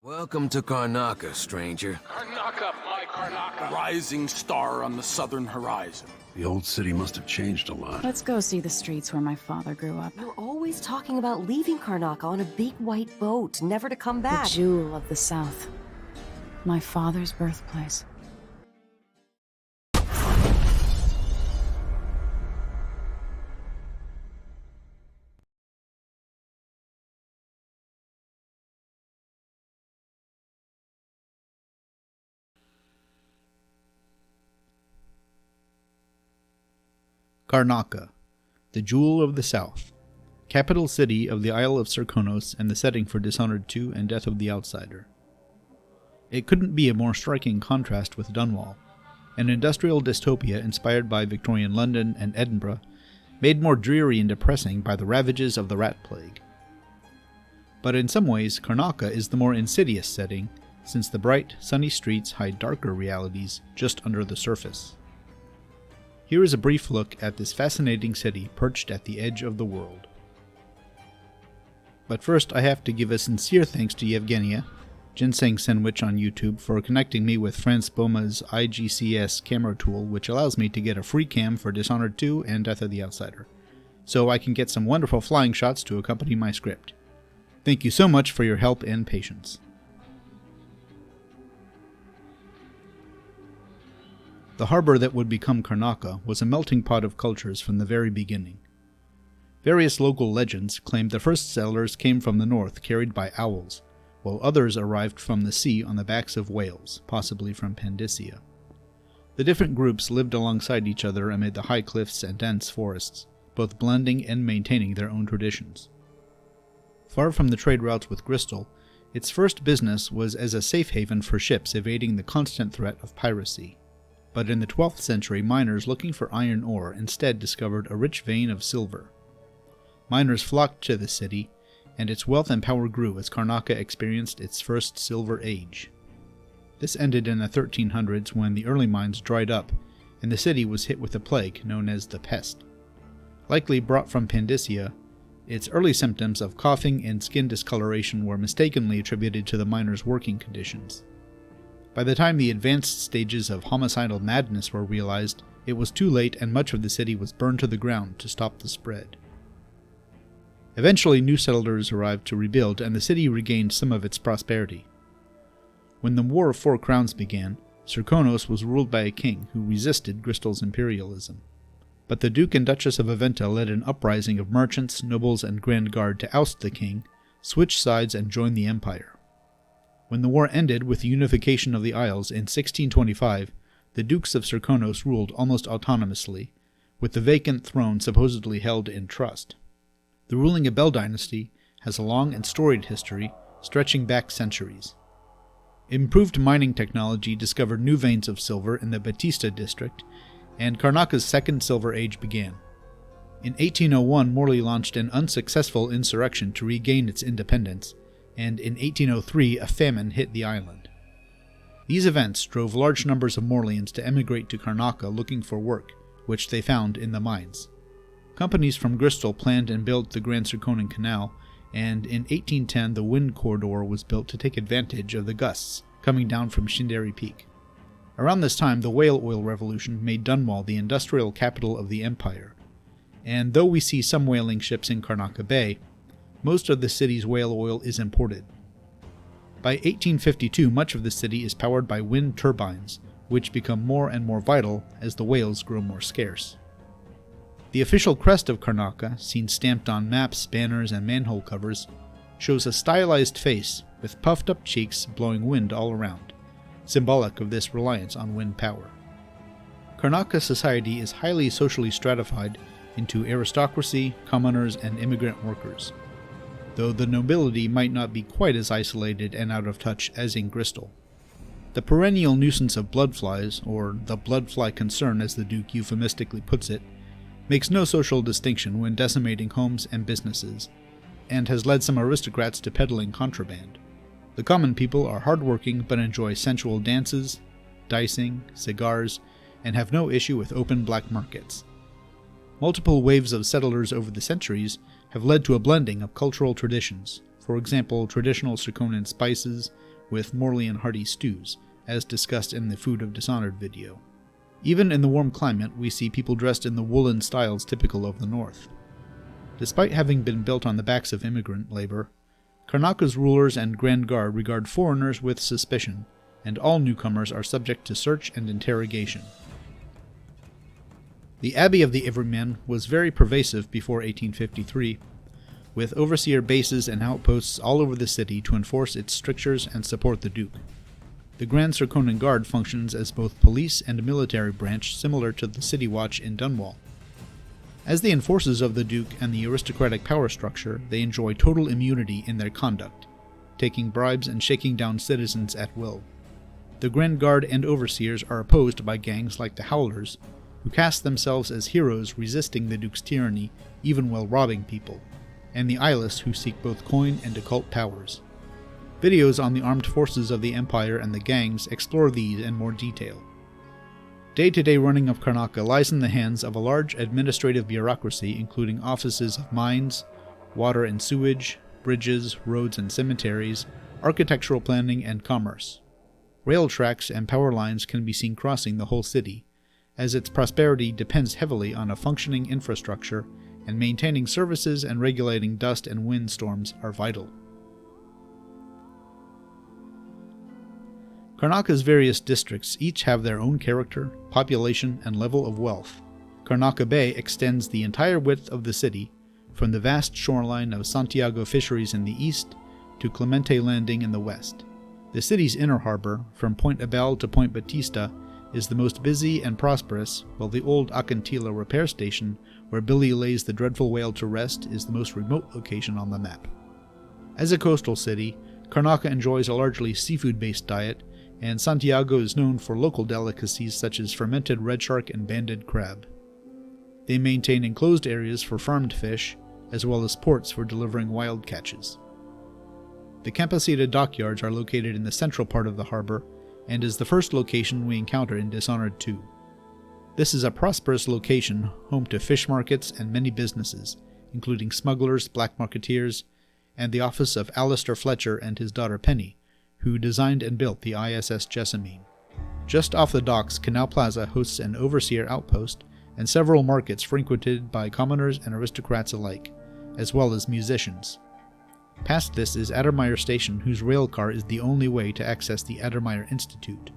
Welcome to Karnaka, stranger. Karnaka, my Karnaka. Rising star on the southern horizon. The old city must have changed a lot. Let's go see the streets where my father grew up. You're always talking about leaving Karnaka on a big white boat, never to come back. The jewel of the South. My father's birthplace. Karnaka, the Jewel of the South, capital city of the Isle of Serkonos and the setting for Dishonored 2 and Death of the Outsider. It couldn't be a more striking contrast with Dunwall, an industrial dystopia inspired by Victorian London and Edinburgh, made more dreary and depressing by the ravages of the rat plague. But in some ways, Karnaka is the more insidious setting, since the bright, sunny streets hide darker realities just under the surface. Here is a brief look at this fascinating city perched at the edge of the world. But first I have to give a sincere thanks to Yevgenia, Ginseng Sandwich on YouTube, for connecting me with Franz Boma's IGCS camera tool, which allows me to get a free cam for Dishonored 2 and Death of the Outsider, so I can get some wonderful flying shots to accompany my script. Thank you so much for your help and patience. The harbor that would become Karnaka was a melting pot of cultures from the very beginning. Various local legends claimed the first settlers came from the north carried by owls, while others arrived from the sea on the backs of whales, possibly from Pandysia. The different groups lived alongside each other amid the high cliffs and dense forests, both blending and maintaining their own traditions. Far from the trade routes with Crystal, its first business was as a safe haven for ships evading the constant threat of piracy. But in the 12th century, miners looking for iron ore instead discovered a rich vein of silver. Miners flocked to the city, and its wealth and power grew as Karnaka experienced its first silver age. This ended in the 1300s when the early mines dried up, and the city was hit with a plague known as the Pest. Likely brought from Pandysia, its early symptoms of coughing and skin discoloration were mistakenly attributed to the miners' working conditions. By the time the advanced stages of homicidal madness were realized, it was too late and much of the city was burned to the ground to stop the spread. Eventually, new settlers arrived to rebuild, and the city regained some of its prosperity. When the War of Four Crowns began, Serkonos was ruled by a king who resisted Crystal's imperialism. But the Duke and Duchess of Aventa led an uprising of merchants, nobles, and Grand Guard to oust the king, switch sides, and join the empire. When the war ended with the unification of the Isles in 1625, the Dukes of Serkonos ruled almost autonomously, with the vacant throne supposedly held in trust. The ruling Abel dynasty has a long and storied history, stretching back centuries. Improved mining technology discovered new veins of silver in the Batista district, and Karnaka's second silver age began. In 1801, Morley launched an unsuccessful insurrection to regain its independence, and in 1803 a famine hit the island. These events drove large numbers of Morlians to emigrate to Karnaka looking for work, which they found in the mines. Companies from Crystal planned and built the Grand Serkonan Canal, and in 1810 the wind corridor was built to take advantage of the gusts coming down from Shindere Peak. Around this time, the whale oil revolution made Dunwall the industrial capital of the empire, and though we see some whaling ships in Karnaka Bay, most of the city's whale oil is imported. By 1852, much of the city is powered by wind turbines, which become more and more vital as the whales grow more scarce. The official crest of Karnaka, seen stamped on maps, banners, and manhole covers, shows a stylized face with puffed-up cheeks blowing wind all around, symbolic of this reliance on wind power. Karnaka society is highly socially stratified into aristocracy, commoners, and immigrant workers, though the nobility might not be quite as isolated and out of touch as in Crystal. The perennial nuisance of bloodflies, or the bloodfly concern as the Duke euphemistically puts it, makes no social distinction when decimating homes and businesses, and has led some aristocrats to peddling contraband. The common people are hardworking but enjoy sensual dances, dicing, cigars, and have no issue with open black markets. Multiple waves of settlers over the centuries have led to a blending of cultural traditions, for example traditional Serkonan spices with Morley and hearty stews, as discussed in the Food of Dishonored video. Even in the warm climate, we see people dressed in the woolen styles typical of the north. Despite having been built on the backs of immigrant labor, Karnaka's rulers and Grand Guard regard foreigners with suspicion, and all newcomers are subject to search and interrogation. The Abbey of the Everyman was very pervasive before 1853, with overseer bases and outposts all over the city to enforce its strictures and support the Duke. The Grand Serkonan Guard functions as both police and military branch similar to the City Watch in Dunwall. As the enforcers of the Duke and the aristocratic power structure, they enjoy total immunity in their conduct, taking bribes and shaking down citizens at will. The Grand Guard and overseers are opposed by gangs like the Howlers, who cast themselves as heroes resisting the Duke's tyranny even while robbing people, and the Eyeless, who seek both coin and occult powers. Videos on the armed forces of the Empire and the gangs explore these in more detail. Day-to-day running of Karnaca lies in the hands of a large administrative bureaucracy including offices of mines, water and sewage, bridges, roads and cemeteries, architectural planning, and commerce. Rail tracks and power lines can be seen crossing the whole city, as its prosperity depends heavily on a functioning infrastructure, and maintaining services and regulating dust and wind storms are vital. Karnaka's various districts each have their own character, population, and level of wealth. Karnaka Bay extends the entire width of the city, from the vast shoreline of Santiago Fisheries in the east to Clemente Landing in the west. The city's inner harbor, from Point Abel to Point Batista, is the most busy and prosperous, while the old Acantila repair station, where Billy lays the dreadful whale to rest, is the most remote location on the map. As a coastal city, Karnaka enjoys a largely seafood-based diet, and Santiago is known for local delicacies such as fermented red shark and banded crab. They maintain enclosed areas for farmed fish, as well as ports for delivering wild catches. The Campaca dockyards are located in the central part of the harbor, and is the first location we encounter in Dishonored 2. This is a prosperous location, home to fish markets and many businesses, including smugglers, black marketeers, and the office of Alistair Fletcher and his daughter Penny, who designed and built the ISS Jessamine. Just off the docks, Canal Plaza hosts an overseer outpost and several markets frequented by commoners and aristocrats alike, as well as musicians. Past this is Addermeyer Station, whose railcar is the only way to access the Addermeyer Institute,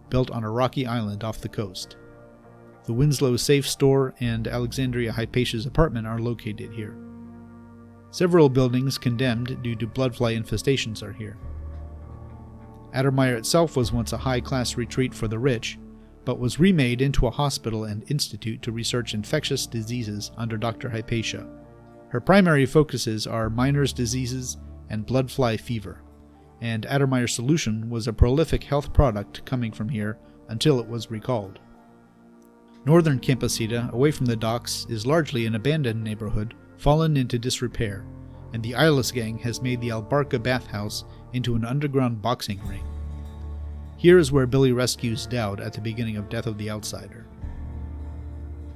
built on a rocky island off the coast. The Winslow Safe Store and Alexandria Hypatia's apartment are located here. Several buildings condemned due to bloodfly infestations are here. Addermeyer itself was once a high-class retreat for the rich, but was remade into a hospital and institute to research infectious diseases under Dr. Hypatia. Her primary focuses are miners' diseases and bloodfly fever, and Addermeyer Solution was a prolific health product coming from here until it was recalled. Northern Campacita, away from the docks, is largely an abandoned neighborhood fallen into disrepair, and the Eyeless Gang has made the Albarca bathhouse into an underground boxing ring. Here is where Billy rescues Dowd at the beginning of Death of the Outsider.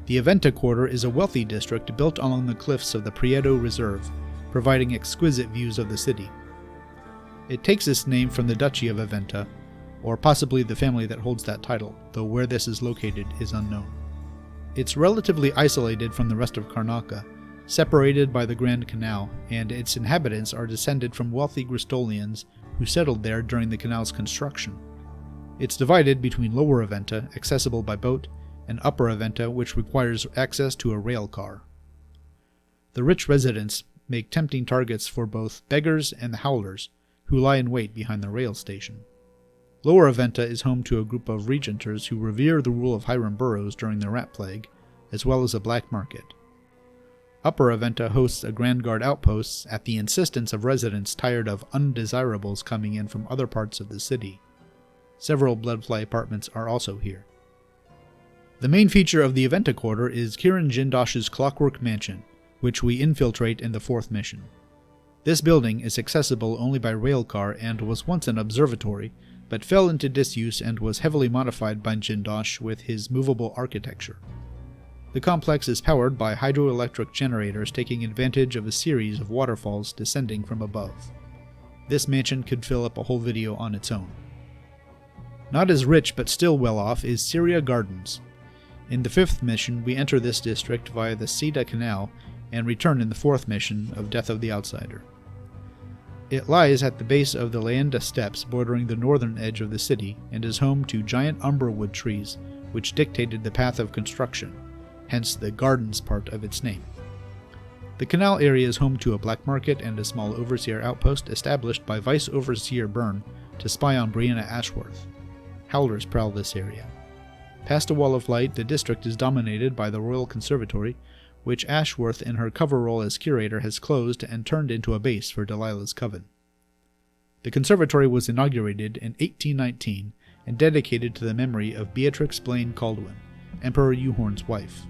The Aventa Quarter is a wealthy district built along the cliffs of the Prieto Reserve, providing exquisite views of the city. It takes its name from the Duchy of Aventa, or possibly the family that holds that title, though where this is located is unknown. It's relatively isolated from the rest of Karnaca, separated by the Grand Canal, and its inhabitants are descended from wealthy Gristolians who settled there during the canal's construction. It's divided between Lower Aventa, accessible by boat, and Upper Aventa, which requires access to a rail car. The rich residents make tempting targets for both beggars and the Howlers, who lie in wait behind the rail station. Lower Aventa is home to a group of regenters who revere the rule of Hiram Burrows during the Rat Plague, as well as a black market. Upper Aventa hosts a Grand Guard outpost at the insistence of residents tired of undesirables coming in from other parts of the city. Several Bloodfly apartments are also here. The main feature of the Aventa Quarter is Kiran Jindosh's Clockwork Mansion, which we infiltrate in the 4th mission. This building is accessible only by railcar and was once an observatory, but fell into disuse and was heavily modified by Jindosh with his movable architecture. The complex is powered by hydroelectric generators taking advantage of a series of waterfalls descending from above. This mansion could fill up a whole video on its own. Not as rich but still well off is Cyria Gardens. In the 5th mission, we enter this district via the Sida Canal and return in the 4th mission of Death of the Outsider. It lies at the base of the Leenda Steppes bordering the northern edge of the city and is home to giant umberwood trees which dictated the path of construction, hence the gardens part of its name. The canal area is home to a black market and a small overseer outpost established by Vice Overseer Byrne to spy on Brianna Ashworth. Howlers prowl this area. Past a wall of light, the district is dominated by the Royal Conservatory, which Ashworth in her cover role as curator has closed and turned into a base for Delilah's coven. The conservatory was inaugurated in 1819 and dedicated to the memory of Beatrix Blaine Caldwin, Emperor Euhorn's wife.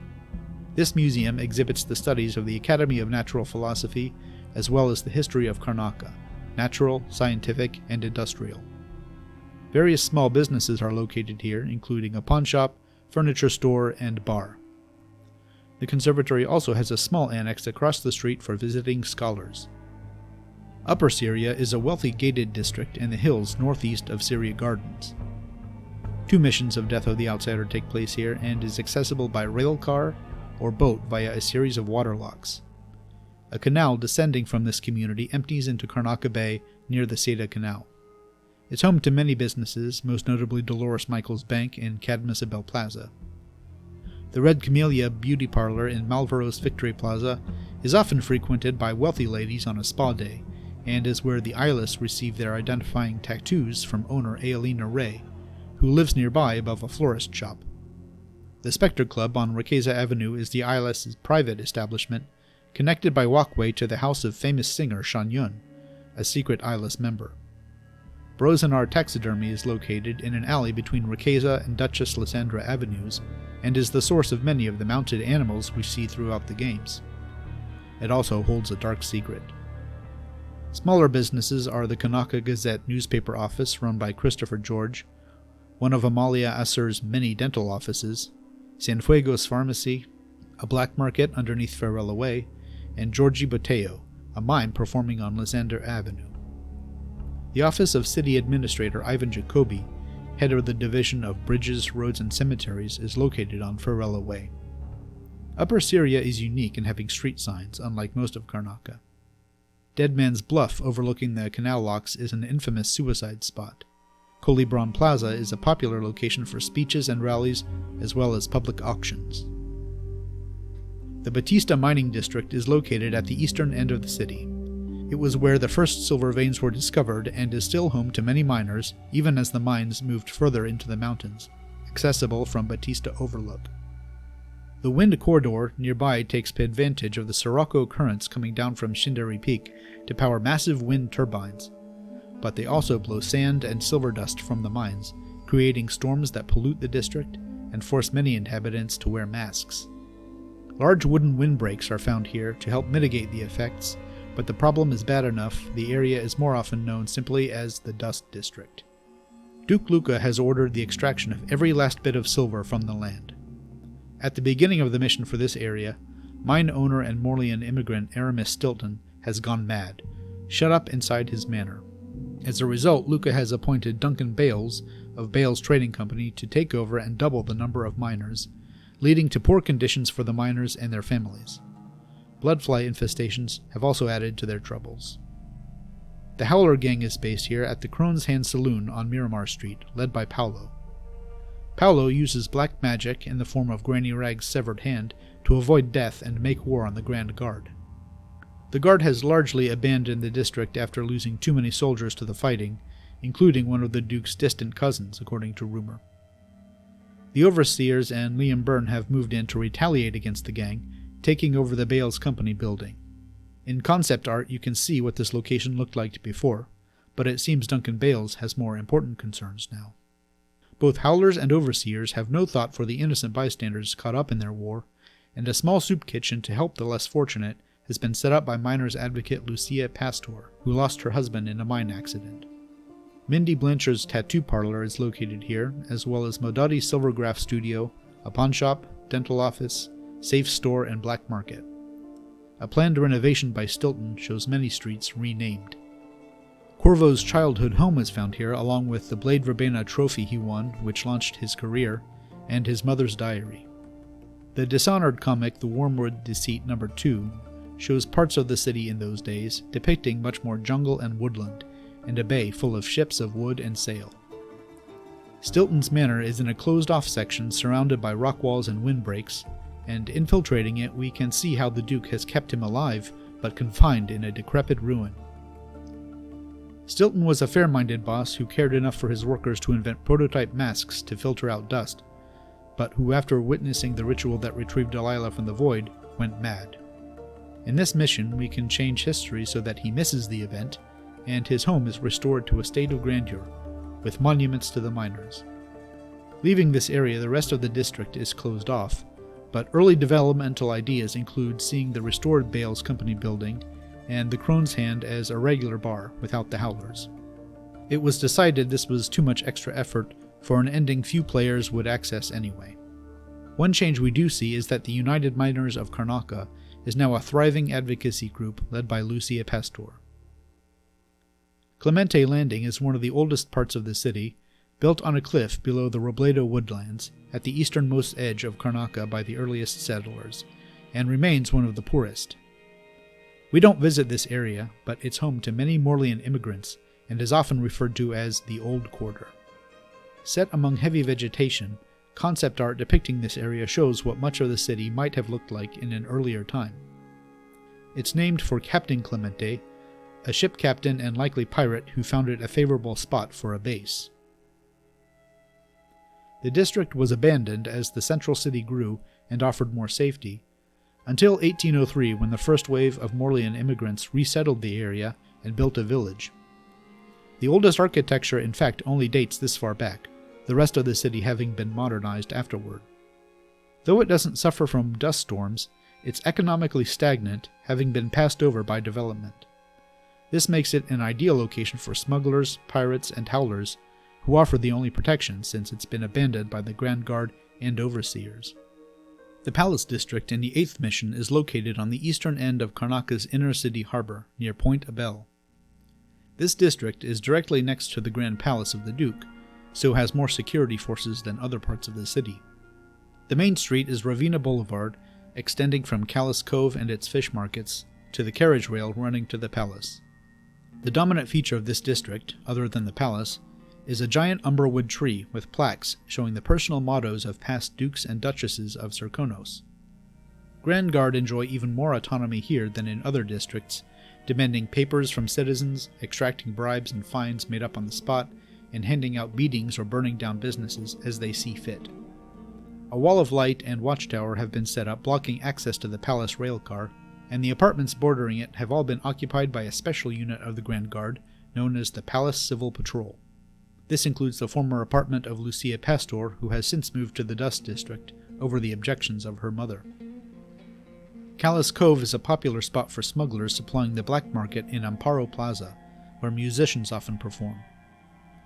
This museum exhibits the studies of the Academy of Natural Philosophy as well as the history of Karnaca, natural, scientific, and industrial. Various small businesses are located here, including a pawn shop, furniture store, and bar. The conservatory also has a small annex across the street for visiting scholars. Upper Cyria is a wealthy gated district in the hills northeast of Cyria Gardens. 2 missions of Death of the Outsider take place here and is accessible by rail car or boat via a series of water locks. A canal descending from this community empties into Karnaca Bay near the Seda Canal. It's home to many businesses, most notably Dolores Michaels Bank and Cadmus Abel Plaza. The Red Camellia Beauty Parlor in Malvaros Victory Plaza is often frequented by wealthy ladies on a spa day, and is where the eyeless receive their identifying tattoos from owner Aelina Ray, who lives nearby above a florist shop. The Spectre Club on Riqueza Avenue is the eyeless's private establishment, connected by walkway to the house of famous singer Shan Yun, a secret eyeless member. Brosenar Taxidermy is located in an alley between Riqueza and Duchess Lysandra Avenues, and is the source of many of the mounted animals we see throughout the games. It also holds a dark secret. Smaller businesses are the Karnaca Gazette newspaper office run by Christopher George, one of Amalia Assur's many dental offices, Cienfuegos Pharmacy, a black market underneath Farella Way, and Georgie Boteo, a mime performing on Lysander Avenue. The office of City Administrator Ivan Jacobi, head of the Division of Bridges, Roads, and Cemeteries, is located on Farella Way. Upper Cyria is unique in having street signs, unlike most of Karnaca. Dead Man's Bluff overlooking the canal locks is an infamous suicide spot. Colibron Plaza is a popular location for speeches and rallies, as well as public auctions. The Batista mining district is located at the eastern end of the city. It was where the first silver veins were discovered and is still home to many miners, even as the mines moved further into the mountains, accessible from Batista Overlook. The wind corridor nearby takes advantage of the Sirocco currents coming down from Shindere Peak to power massive wind turbines, but they also blow sand and silver dust from the mines, creating storms that pollute the district and force many inhabitants to wear masks. Large wooden windbreaks are found here to help mitigate the effects, but the problem is bad enough the area is more often known simply as the Dust District. Duke Luca has ordered the extraction of every last bit of silver from the land. At the beginning of the mission for this area, mine owner and Morlean immigrant Aramis Stilton has gone mad, shut up inside his manor. As a result, Luca has appointed Duncan Bales of Bales Trading Company to take over and double the number of miners, leading to poor conditions for the miners and their families. Bloodfly infestations have also added to their troubles. The Howler gang is based here at the Crone's Hand Saloon on Miramar Street, led by Paolo. Paolo uses black magic in the form of Granny Rag's severed hand to avoid death and make war on the Grand Guard. The Guard has largely abandoned the district after losing too many soldiers to the fighting, including one of the Duke's distant cousins, according to rumor. The Overseers and Liam Byrne have moved in to retaliate against the gang, taking over the Bales Company building. In concept art you can see what this location looked like before, but it seems Duncan Bales has more important concerns now. Both Howlers and Overseers have no thought for the innocent bystanders caught up in their war, and a small soup kitchen to help the less fortunate has been set up by miners advocate Lucia Pastor, who lost her husband in a mine accident. Mindy Blanchard's tattoo parlor is located here, as well as Modati Silvergraph Studio, a pawn shop, dental office, safe store, and black market. A planned renovation by Stilton shows many streets renamed. Corvo's childhood home is found here, along with the Blade Verbena trophy he won, which launched his career, and his mother's diary. The Dishonored comic The Wormwood Deceit No. 2 shows parts of the city in those days, depicting much more jungle and woodland, and a bay full of ships of wood and sail. Stilton's Manor is in a closed-off section surrounded by rock walls and windbreaks, and infiltrating it we can see how the Duke has kept him alive, but confined in a decrepit ruin. Stilton was a fair-minded boss who cared enough for his workers to invent prototype masks to filter out dust, but who, after witnessing the ritual that retrieved Delilah from the void, went mad. In this mission, we can change history so that he misses the event, and his home is restored to a state of grandeur, with monuments to the miners. Leaving this area, the rest of the district is closed off, but early developmental ideas include seeing the restored Bales Company building and the Crone's Hand as a regular bar without the Howlers. It was decided this was too much extra effort for an ending few players would access anyway. One change we do see is that the United Miners of Karnaca is now a thriving advocacy group led by Lucia Pastor. Clemente Landing is one of the oldest parts of the city, built on a cliff below the Robledo woodlands at the easternmost edge of Karnaca by the earliest settlers, and remains one of the poorest. We don't visit this area, but it's home to many Morlian immigrants and is often referred to as the Old Quarter. Set among heavy vegetation, concept art depicting this area shows what much of the city might have looked like in an earlier time. It's named for Captain Clemente, a ship captain and likely pirate who found it a favorable spot for a base. The district was abandoned as the central city grew and offered more safety, until 1803 when the first wave of Morlian immigrants resettled the area and built a village. The oldest architecture in fact only dates this far back, the rest of the city having been modernized afterward. Though it doesn't suffer from dust storms, it's economically stagnant, having been passed over by development. This makes it an ideal location for smugglers, pirates, and howlers, who offer the only protection since it's been abandoned by the Grand Guard and overseers. The Palace District in the 8th mission is located on the eastern end of Karnaca's inner city harbor, near Point Abel. This district is directly next to the Grand Palace of the Duke, so has more security forces than other parts of the city. The main street is Ravina Boulevard, extending from Callus Cove and its fish markets to the carriage rail running to the palace. The dominant feature of this district, other than the palace, is a giant umberwood tree with plaques showing the personal mottos of past dukes and duchesses of Serkonos. Grand Guard enjoy even more autonomy here than in other districts, demanding papers from citizens, extracting bribes and fines made up on the spot, and handing out beatings or burning down businesses as they see fit. A wall of light and watchtower have been set up blocking access to the palace railcar, and the apartments bordering it have all been occupied by a special unit of the Grand Guard known as the Palace Civil Patrol. This includes the former apartment of Lucia Pastor, who has since moved to the Dust District over the objections of her mother. Callus Cove is a popular spot for smugglers supplying the black market in Amparo Plaza, where musicians often perform.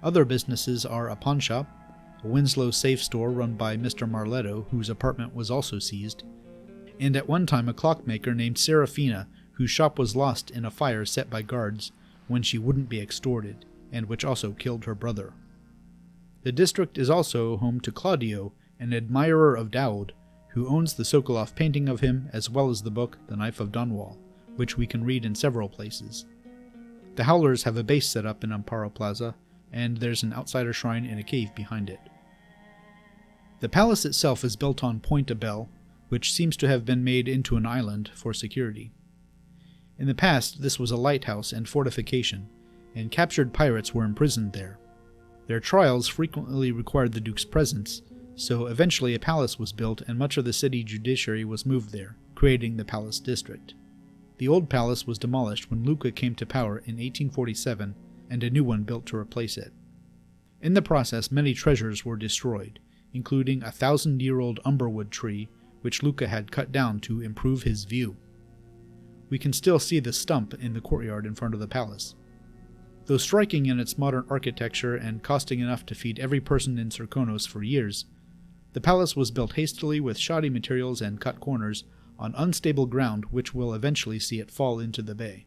Other businesses are a pawn shop, a Winslow safe store run by Mr. Marletto, whose apartment was also seized, and at one time a clockmaker named Serafina, whose shop was lost in a fire set by guards when she wouldn't be extorted, and which also killed her brother. The district is also home to Claudio, an admirer of Daoud, who owns the Sokolov painting of him as well as the book The Knife of Dunwall, which we can read in several places. The Howlers have a base set up in Amparo Plaza, and there's an outsider shrine in a cave behind it. The palace itself is built on Point Abel, which seems to have been made into an island for security. In the past, this was a lighthouse and fortification, and captured pirates were imprisoned there. Their trials frequently required the Duke's presence, so eventually a palace was built and much of the city judiciary was moved there, creating the Palace District. The old palace was demolished when Luca came to power in 1847, and a new one built to replace it. In the process, many treasures were destroyed, including a 1,000-year-old umberwood tree, which Luca had cut down to improve his view. We can still see the stump in the courtyard in front of the palace. Though striking in its modern architecture and costing enough to feed every person in Serkonos for years, the palace was built hastily with shoddy materials and cut corners on unstable ground which will eventually see it fall into the bay.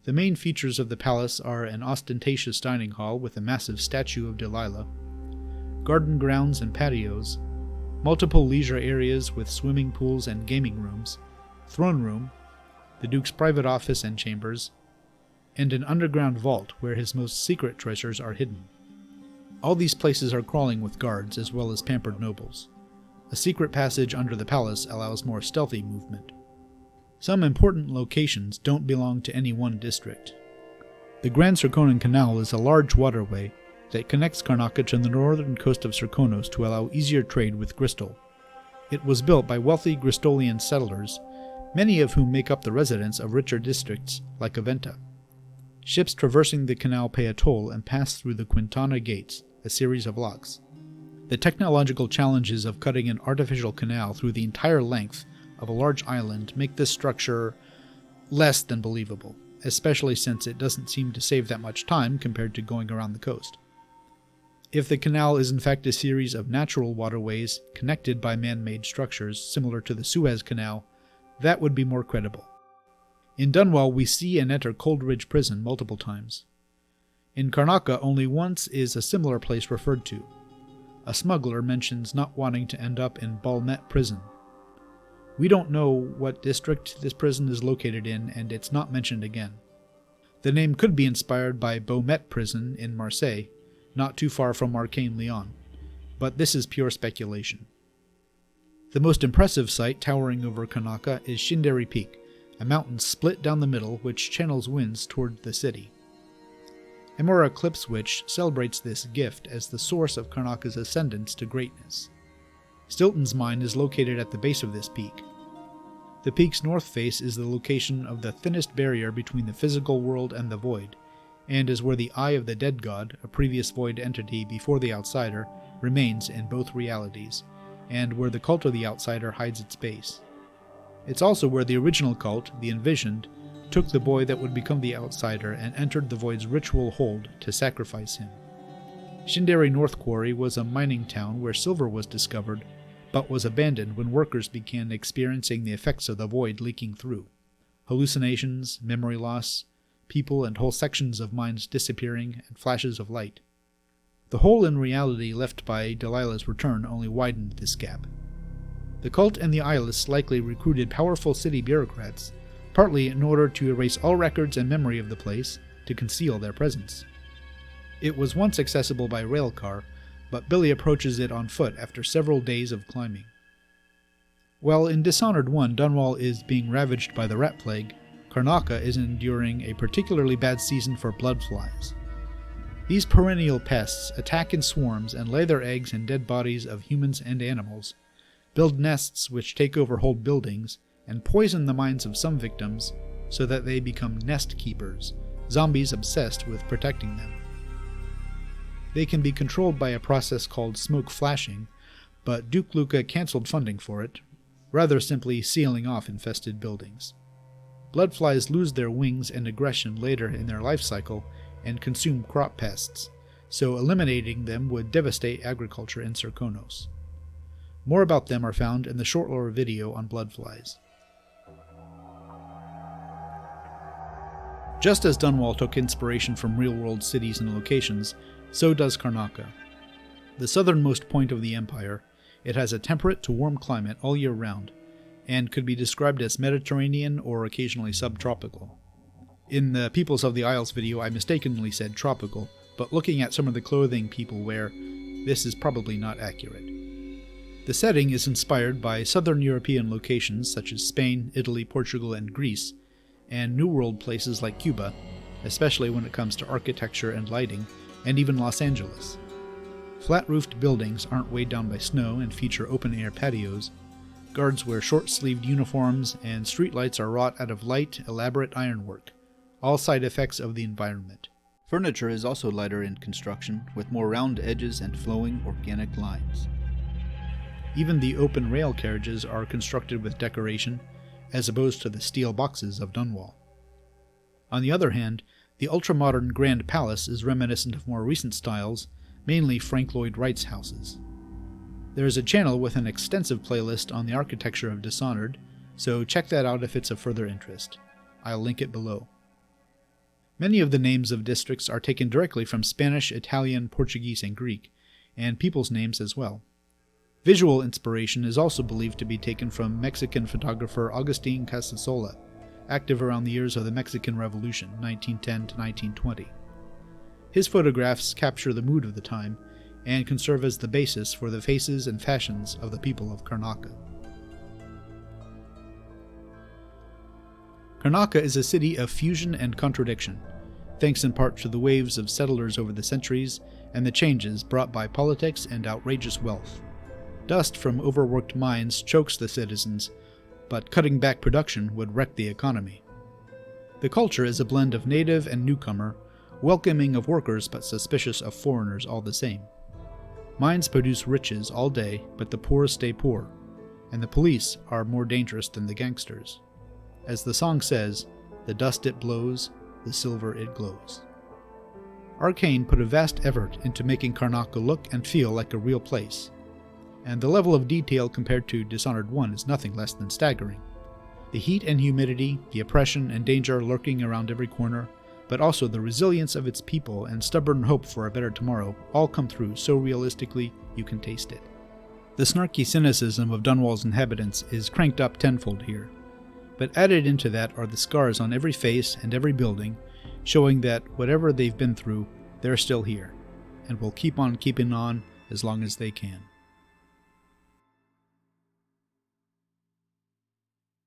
The main features of the palace are an ostentatious dining hall with a massive statue of Delilah, garden grounds and patios, multiple leisure areas with swimming pools and gaming rooms, throne room, the Duke's private office and chambers, and an underground vault where his most secret treasures are hidden. All these places are crawling with guards as well as pampered nobles. A secret passage under the palace allows more stealthy movement. Some important locations don't belong to any one district. The Grand Serkonan Canal is a large waterway that connects Karnaca to the northern coast of Serkonos to allow easier trade with Gristol. It was built by wealthy Gristolian settlers, many of whom make up the residents of richer districts like Aventa. Ships traversing the canal pay a toll and pass through the Quintana Gates, a series of locks. The technological challenges of cutting an artificial canal through the entire length of a large island make this structure less than believable, especially since it doesn't seem to save that much time compared to going around the coast. If the canal is in fact a series of natural waterways connected by man-made structures similar to the Suez Canal, that would be more credible. In Dunwall we see and enter Coldridge Prison multiple times. In Karnaca only once is a similar place referred to. A smuggler mentions not wanting to end up in Balmet Prison. We don't know what district this prison is located in, and it's not mentioned again. The name could be inspired by Beaumet Prison in Marseille, not too far from Arkane Lyon, but this is pure speculation. The most impressive site towering over Karnaca is Shindere Peak, a mountain split down the middle which channels winds toward the city. Emora Clipswitch celebrates this gift as the source of Karnaca's ascendance to greatness. Stilton's mine is located at the base of this peak. The peak's north face is the location of the thinnest barrier between the physical world and the void, and is where the Eye of the Dead God, a previous void entity before the Outsider, remains in both realities, and where the cult of the Outsider hides its base. It's also where the original cult, the Envisioned, took the boy that would become the Outsider and entered the void's ritual hold to sacrifice him. Shindere North Quarry was a mining town where silver was discovered, but was abandoned when workers began experiencing the effects of the void leaking through. Hallucinations, memory loss, people and whole sections of mines disappearing, and flashes of light. The hole in reality left by Delilah's return only widened this gap. The cult and the Eyeless likely recruited powerful city bureaucrats, partly in order to erase all records and memory of the place to conceal their presence. It was once accessible by railcar, but Billy approaches it on foot after several days of climbing. While in Dishonored 1 Dunwall is being ravaged by the rat plague, Karnaca is enduring a particularly bad season for bloodflies. These perennial pests attack in swarms and lay their eggs in dead bodies of humans and animals, build nests which take over whole buildings, and poison the minds of some victims so that they become nest keepers, zombies obsessed with protecting them. They can be controlled by a process called smoke flashing, but Duke Luca cancelled funding for it, rather simply sealing off infested buildings. Bloodflies lose their wings and aggression later in their life cycle and consume crop pests, so eliminating them would devastate agriculture in Serkonos. More about them are found in the short lore video on bloodflies. Just as Dunwall took inspiration from real-world cities and locations, so does Karnaca. The southernmost point of the empire, it has a temperate to warm climate all year round, and could be described as Mediterranean or occasionally subtropical. In the Peoples of the Isles video I mistakenly said tropical, but looking at some of the clothing people wear, this is probably not accurate. The setting is inspired by southern European locations such as Spain, Italy, Portugal, and Greece, and New World places like Cuba, especially when it comes to architecture and lighting, and even Los Angeles. Flat-roofed buildings aren't weighed down by snow and feature open-air patios. Guards wear short-sleeved uniforms, and streetlights are wrought out of light, elaborate ironwork, all side effects of the environment. Furniture is also lighter in construction, with more round edges and flowing organic lines. Even the open rail carriages are constructed with decoration, as opposed to the steel boxes of Dunwall. On the other hand, the ultra-modern Grand Palace is reminiscent of more recent styles, mainly Frank Lloyd Wright's houses. There is a channel with an extensive playlist on the architecture of Dishonored, so check that out if it's of further interest. I'll link it below. Many of the names of districts are taken directly from Spanish, Italian, Portuguese, and Greek, and people's names as well. Visual inspiration is also believed to be taken from Mexican photographer Agustin Casasola, active around the years of the Mexican Revolution, 1910 to 1920. His photographs capture the mood of the time and can serve as the basis for the faces and fashions of the people of Karnaca. Karnaca is a city of fusion and contradiction, thanks in part to the waves of settlers over the centuries and the changes brought by politics and outrageous wealth. Dust from overworked mines chokes the citizens, but cutting back production would wreck the economy. The culture is a blend of native and newcomer, welcoming of workers but suspicious of foreigners all the same. Mines produce riches all day, but the poor stay poor, and the police are more dangerous than the gangsters. As the song says, the dust it blows, the silver it glows. Arkane put a vast effort into making Karnaca look and feel like a real place, and the level of detail compared to Dishonored 1 is nothing less than staggering. The heat and humidity, the oppression and danger lurking around every corner, but also the resilience of its people and stubborn hope for a better tomorrow all come through so realistically you can taste it. The snarky cynicism of Dunwall's inhabitants is cranked up tenfold here, but added into that are the scars on every face and every building, showing that whatever they've been through, they're still here, and will keep on keeping on as long as they can.